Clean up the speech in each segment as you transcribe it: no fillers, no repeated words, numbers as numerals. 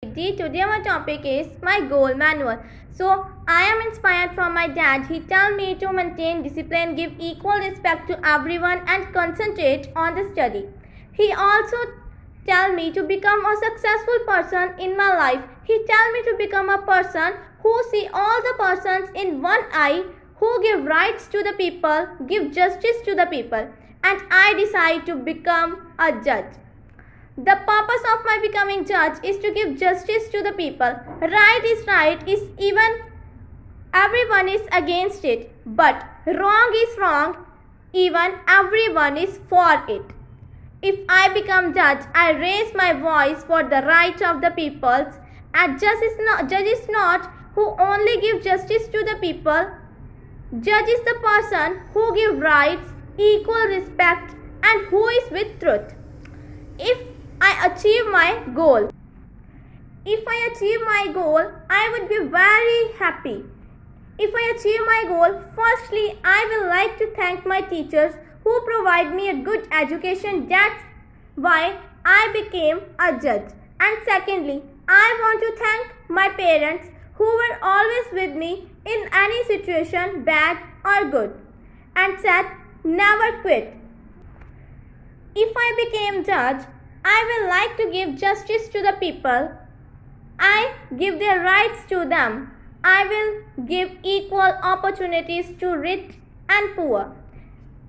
Today my topic is my goal manual. So I am inspired from my dad. He tell me to maintain discipline, give equal respect to everyone and concentrate on the study. He also tell me to become a successful person in my life. He tell me to become a person who see all the persons in one eye, who give rights to the people, give justice to the people, and I decide to become a judge. The purpose of my becoming judge is to give justice to the people. Right is right is even everyone is against it, but wrong is wrong even everyone is for it. If I become judge, I raise my voice for the right of the peoples, and judge is not who only give justice to the people. Judge is the person who give rights, equal respect, and who is with truth. If I achieve my goal, I would be very happy. If I achieve my goal, firstly, I will like to thank my teachers who provide me a good education. That's why I became a judge. And secondly, I want to thank my parents who were always with me in any situation, bad or good, and said never quit. If I became judge, I will like to give justice to the people. I give their rights to them. I will give equal opportunities to rich and poor.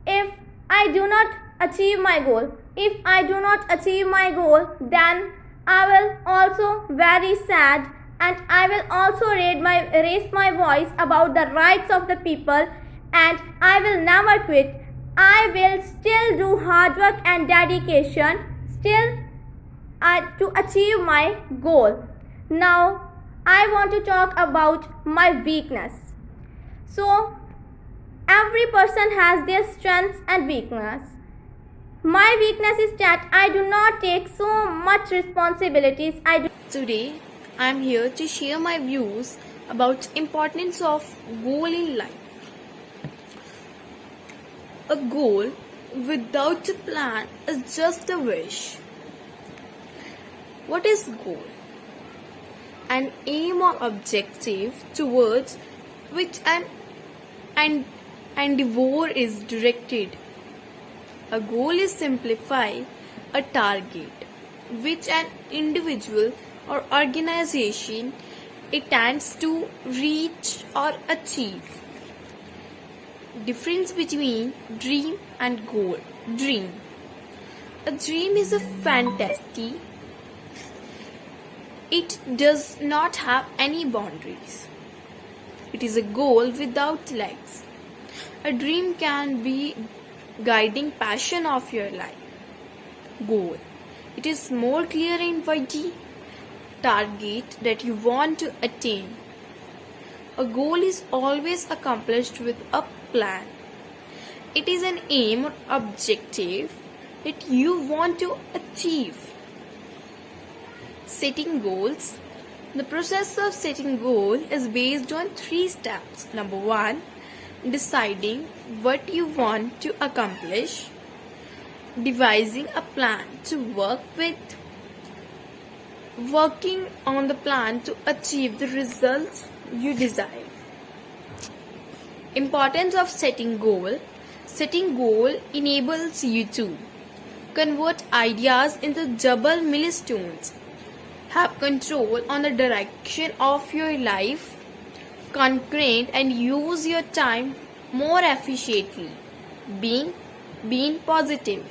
If I do not achieve my goal, then I will also very sad, and I will also raise my voice about the rights of the people, and I will never quit. I will still do hard work and dedication to achieve my goal. Now I want to talk about my weakness. So every person has their strengths and weakness. My weakness is that I do not take so much responsibilities. Today I am here to share my views about importance of goal in life. A goal without a plan is just a wish. What is goal? An aim or objective towards which an endeavor is directed. A goal is simplify a target which an individual or organization intends to reach or achieve. Difference between dream and goal. Dream. A dream is a fantasy. It does not have any boundaries. It is a goal without legs. A dream can be guiding passion of your life. Goal. It is more clear and mighty target that you want to attain. A goal is always accomplished with a plan. It is an aim or objective that you want to achieve. Setting goals. The process of setting goal is based on 3 steps. Number 1, deciding what you want to accomplish, devising a plan to work with, working on the plan to achieve the results you desire. Importance of setting goal. Setting goal enables you to convert ideas into double milestones, have control on the direction of your life, concrete and use your time more efficiently, being positive.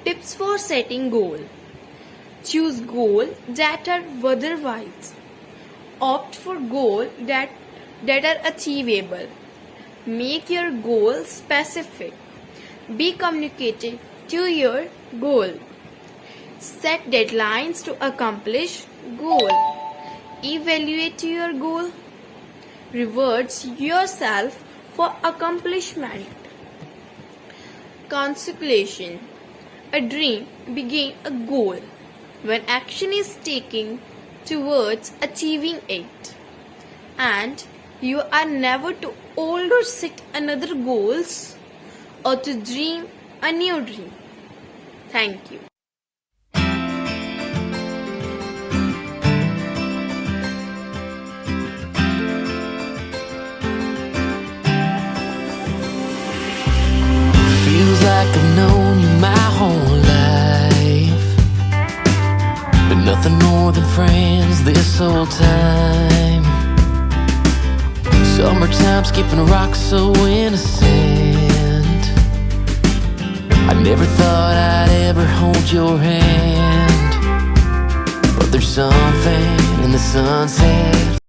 Tips for setting goal. Choose goal that are otherwise. Opt for goal that are achievable. Make your goal specific. Be communicative to your goal. Set deadlines to accomplish goal. Evaluate your goal. Rewards yourself for accomplishment. Consequation. A dream being a goal when action is taken towards achieving it, and you are never too old or set another goals or to dream a new dream. Thank you. like I've known you my whole life. Been nothing more than friends this whole time. Summertime skipping rocks so innocent. I never thought I'd ever hold your hand, but there's something in the sunset.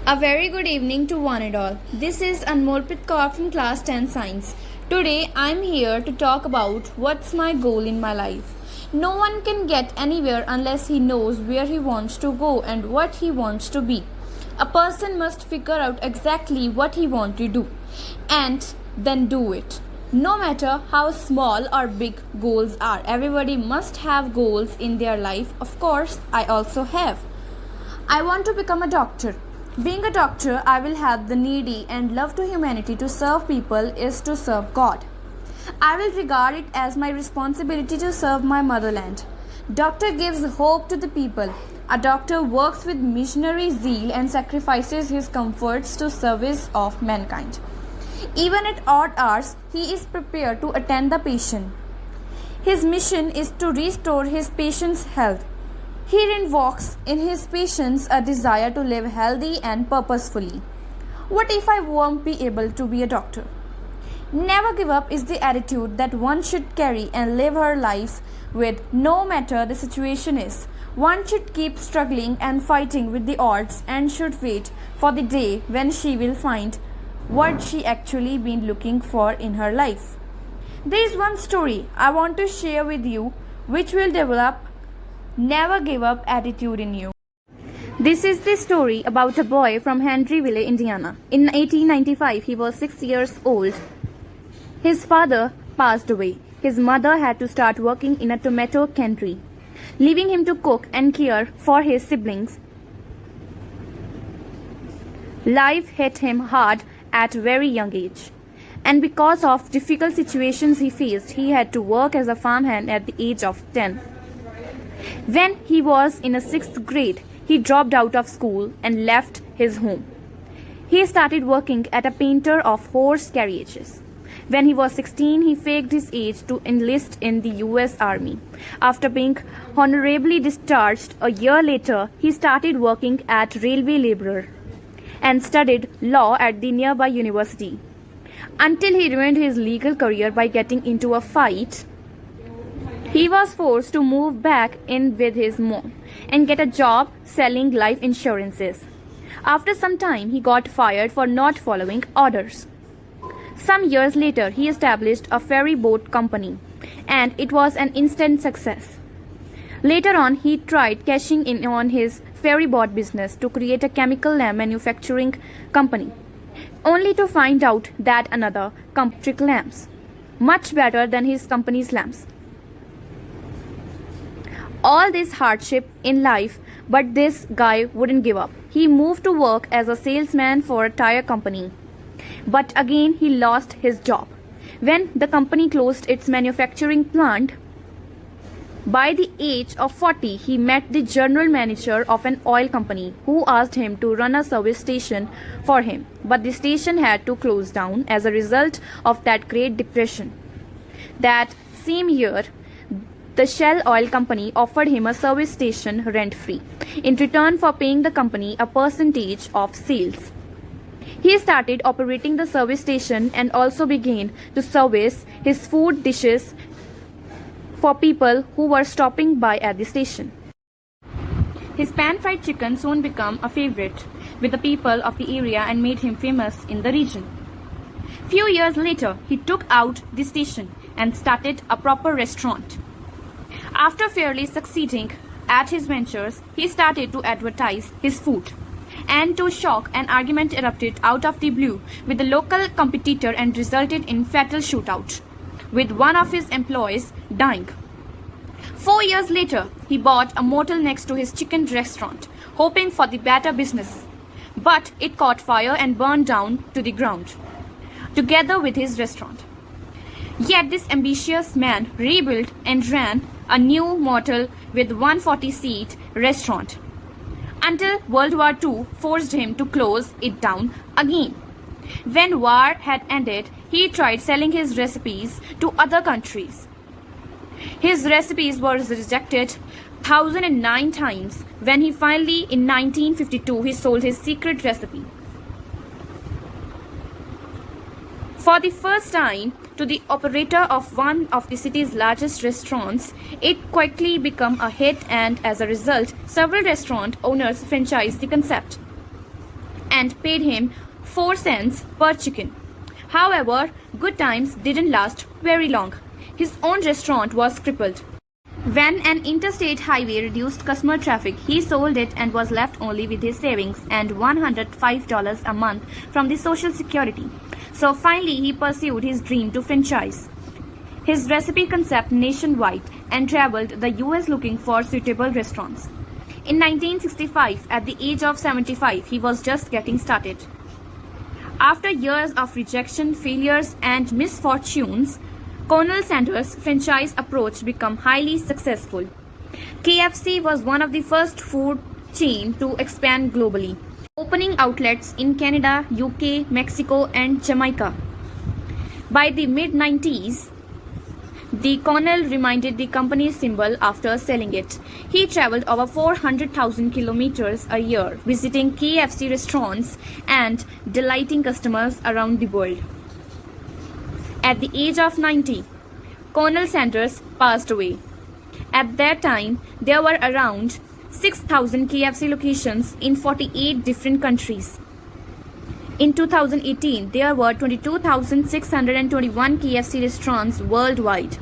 A very good evening to one and all. This is Anmol Kaur from class 10 science. Today I'm here to talk about what's my goal in my life. No one can get anywhere unless he knows where he wants to go and what he wants to be. A person must figure out exactly what he wants to do and then do it. No matter how small or big goals are, everybody must have goals in their life. Of course, I also have. I want to become a doctor. Being a doctor, I will help the needy and love to humanity. To serve people is to serve God. I will regard it as my responsibility to serve my motherland. Doctor gives hope to the people. A doctor works with missionary zeal and sacrifices his comforts to service of mankind. Even at odd hours, he is prepared to attend the patient. His mission is to restore his patient's health. He invokes in his patients a desire to live healthy and purposefully. What if I won't be able to be a doctor? Never give up is the attitude that one should carry and live her life with, no matter the situation is. One should keep struggling and fighting with the odds and should wait for the day when she will find what she actually been looking for in her life. There is one story I want to share with you which will develop never give up attitude in you. This is the story about a boy from Henryville, Indiana. In 1895, he was 6 years old. His father passed away. His mother had to start working in a tomato cannery, leaving him to cook and care for his siblings. Life hit him hard at a very young age. And because of difficult situations he faced, he had to work as a farmhand at the age of 10. When he was in a 6th grade, he dropped out of school and left his home. He started working at a painter of horse carriages. When he was 16, he faked his age to enlist in the US Army. After being honorably discharged a year later, he started working at railway laborer and studied law at the nearby university until he ruined his legal career by getting into a fight. He was forced to move back in with his mom and get a job selling life insurances. After some time, he got fired for not following orders. Some years later, he established a ferry boat company, and it was an instant success. Later on, he tried cashing in on his ferry boat business to create a chemical lamp manufacturing company, only to find out that another company lamps, much better than his company's lamps. All this hardship in life, but this guy wouldn't give up. He moved to work as a salesman for a tire company. But again, he lost his job. When the company closed its manufacturing plant, by the age of 40, he met the general manager of an oil company who asked him to run a service station for him. But the station had to close down as a result of that Great Depression. That same year, the Shell Oil Company offered him a service station rent-free in return for paying the company a percentage of sales. He started operating the service station and also began to service his food dishes for people who were stopping by at the station. His pan-fried chicken soon became a favorite with the people of the area and made him famous in the region. Few years later, he took out the station and started a proper restaurant. After fairly succeeding at his ventures, he started to advertise his food. And to shock, an argument erupted out of the blue with the local competitor and resulted in fatal shootout, with one of his employees dying. 4 years later, he bought a motel next to his chicken restaurant, hoping for the better business. But it caught fire and burned down to the ground, together with his restaurant. Yet this ambitious man rebuilt and ran a new model with 140-seat restaurant until World War II forced him to close it down again. When war had ended, he tried selling his recipes to other countries. His recipes were rejected 1009 times. When he finally, in 1952, he sold his secret recipe for the first time to the operator of one of the city's largest restaurants. It quickly became a hit, and as a result, several restaurant owners franchised the concept and paid him 4 cents per chicken. However, good times didn't last very long. His own restaurant was crippled. When an interstate highway reduced customer traffic, he sold it and was left only with his savings and $105 a month from the Social Security. So finally, he pursued his dream to franchise his recipe concept nationwide and traveled the US looking for suitable restaurants. In 1965, at the age of 75, he was just getting started. After years of rejection, failures, and misfortunes, Colonel Sanders' franchise approach became highly successful. KFC was one of the first food chains to expand globally, opening outlets in Canada, UK, Mexico, and Jamaica. By the mid-90s, the Colonel remained the company's symbol after selling it. He traveled over 400,000 kilometers a year, visiting KFC restaurants and delighting customers around the world. At the age of 90, Colonel Sanders passed away. At that time, there were around 6,000 KFC locations in 48 different countries. In 2018, there were 22,621 KFC restaurants worldwide.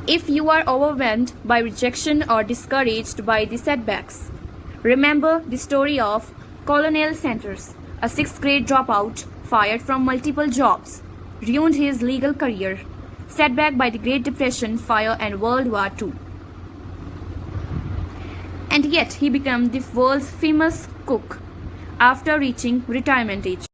If you are overwhelmed by rejection or discouraged by the setbacks, remember the story of Colonel Sanders, a 6th grade dropout, fired from multiple jobs, ruined his legal career, set back by the Great Depression, fire, and World War II. And yet he became the world's famous cook after reaching retirement age.